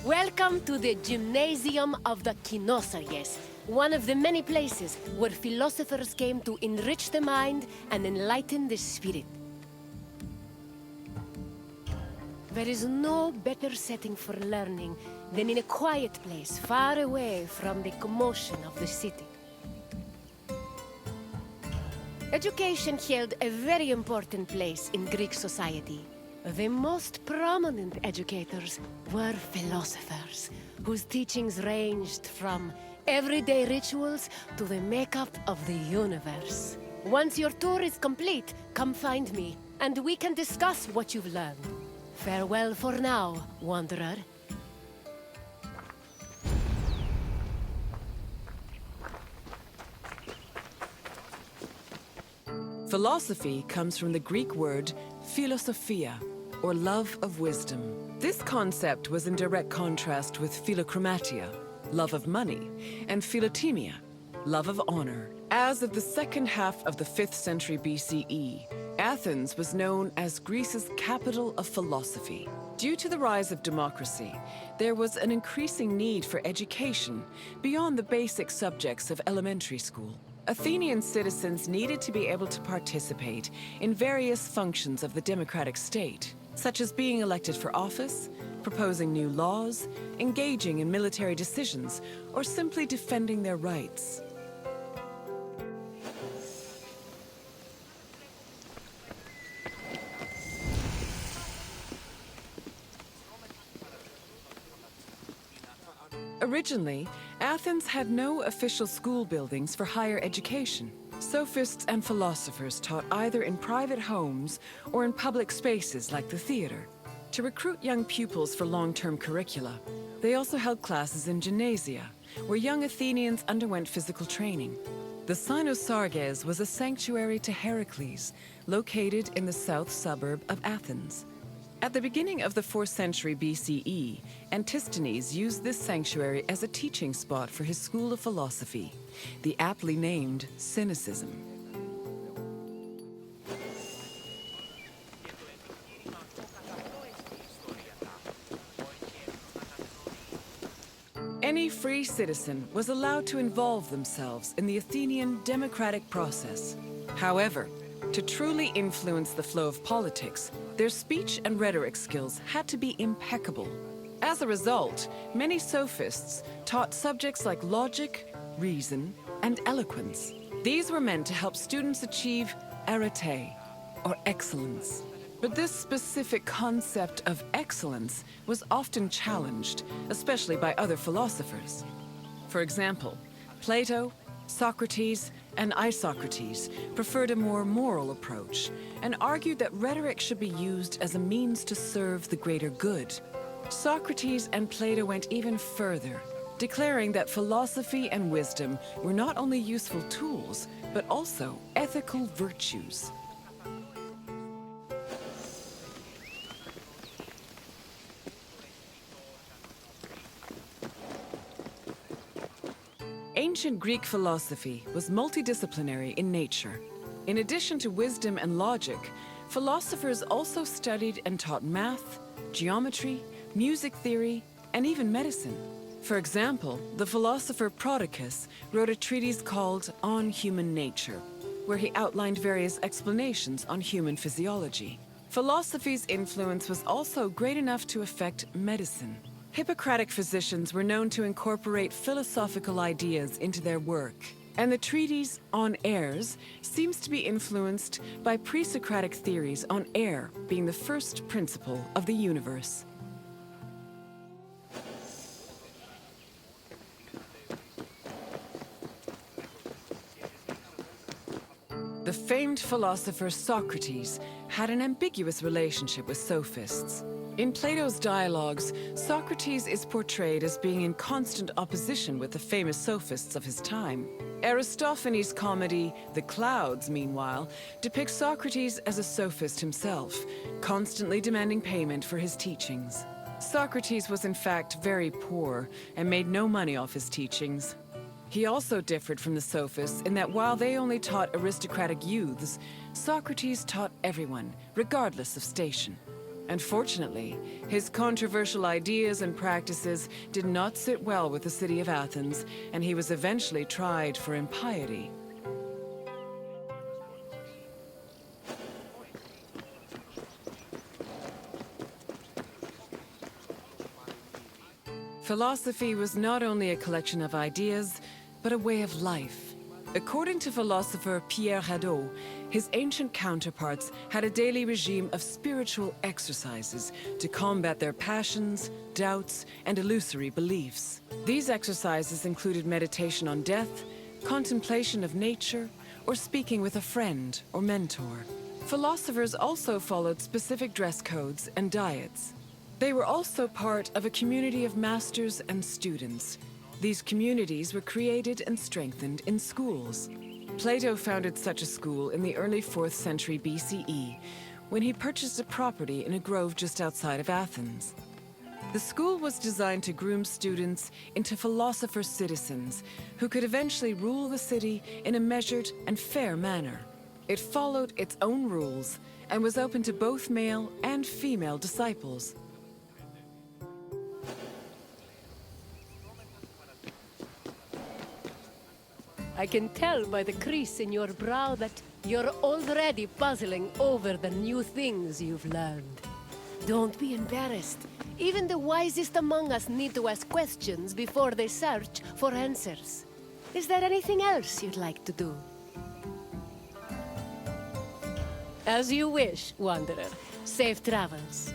Welcome to the Gymnasium of the Kinosaries, one of the many places where philosophers came to enrich the mind and enlighten the spirit. There is no better setting for learning than in a quiet place far away from the commotion of the city. Education held a very important place in Greek society. The most prominent educators were philosophers, whose teachings ranged from everyday rituals to the makeup of the universe. Once your tour is complete, come find me, and we can discuss what you've learned. Farewell for now, wanderer. Philosophy comes from the Greek word philosophia, or love of wisdom. This concept was in direct contrast with philochromatia, love of money, and philotimia, love of honor. As of the second half of the 5th century BCE, Athens was known as Greece's capital of philosophy. Due to the rise of democracy, there was an increasing need for education beyond the basic subjects of elementary school. Athenian citizens needed to be able to participate in various functions of the democratic state, such as being elected for office, proposing new laws, engaging in military decisions, or simply defending their rights. Originally, Athens had no official school buildings for higher education. Sophists and philosophers taught either in private homes or in public spaces like the theater. To recruit young pupils for long-term curricula, they also held classes in gymnasia, where young Athenians underwent physical training. The Cynosarges was a sanctuary to Heracles, located in the south suburb of Athens. At the beginning of the 4th century BCE, Antisthenes used this sanctuary as a teaching spot for his school of philosophy, the aptly named Cynicism. Any free citizen was allowed to involve themselves in the Athenian democratic process. However, to truly influence the flow of politics, their speech and rhetoric skills had to be impeccable. As a result, many sophists taught subjects like logic, reason, and eloquence. These were meant to help students achieve arete, or excellence. But this specific concept of excellence was often challenged, especially by other philosophers. For example, Plato, Socrates, and Isocrates preferred a more moral approach and argued that rhetoric should be used as a means to serve the greater good. Socrates and Plato went even further, declaring that philosophy and wisdom were not only useful tools, but also ethical virtues. Ancient Greek philosophy was multidisciplinary in nature. In addition to wisdom and logic, philosophers also studied and taught math, geometry, music theory, and even medicine. For example, the philosopher Prodicus wrote a treatise called On Human Nature, where he outlined various explanations on human physiology. Philosophy's influence was also great enough to affect medicine. Hippocratic physicians were known to incorporate philosophical ideas into their work, and the treatise On Airs seems to be influenced by pre-Socratic theories on air being the first principle of the universe. The famed philosopher Socrates had an ambiguous relationship with sophists. In Plato's dialogues, Socrates is portrayed as being in constant opposition with the famous sophists of his time. Aristophanes' comedy, The Clouds, meanwhile, depicts Socrates as a sophist himself, constantly demanding payment for his teachings. Socrates was in fact very poor and made no money off his teachings. He also differed from the sophists in that while they only taught aristocratic youths, Socrates taught everyone, regardless of station. And fortunately, his controversial ideas and practices did not sit well with the city of Athens, and he was eventually tried for impiety. Philosophy was not only a collection of ideas, but a way of life. According to philosopher Pierre Hadot, his ancient counterparts had a daily regime of spiritual exercises to combat their passions, doubts, and illusory beliefs. These exercises included meditation on death, contemplation of nature, or speaking with a friend or mentor. Philosophers also followed specific dress codes and diets. They were also part of a community of masters and students. These communities were created and strengthened in schools. Plato founded such a school in the early 4th century BCE, when he purchased a property in a grove just outside of Athens. The school was designed to groom students into philosopher citizens who could eventually rule the city in a measured and fair manner. It followed its own rules and was open to both male and female disciples. I can tell by the crease in your brow that you're already puzzling over the new things you've learned. Don't be embarrassed. Even the wisest among us need to ask questions before they search for answers. Is there anything else you'd like to do? As you wish, Wanderer. Safe travels.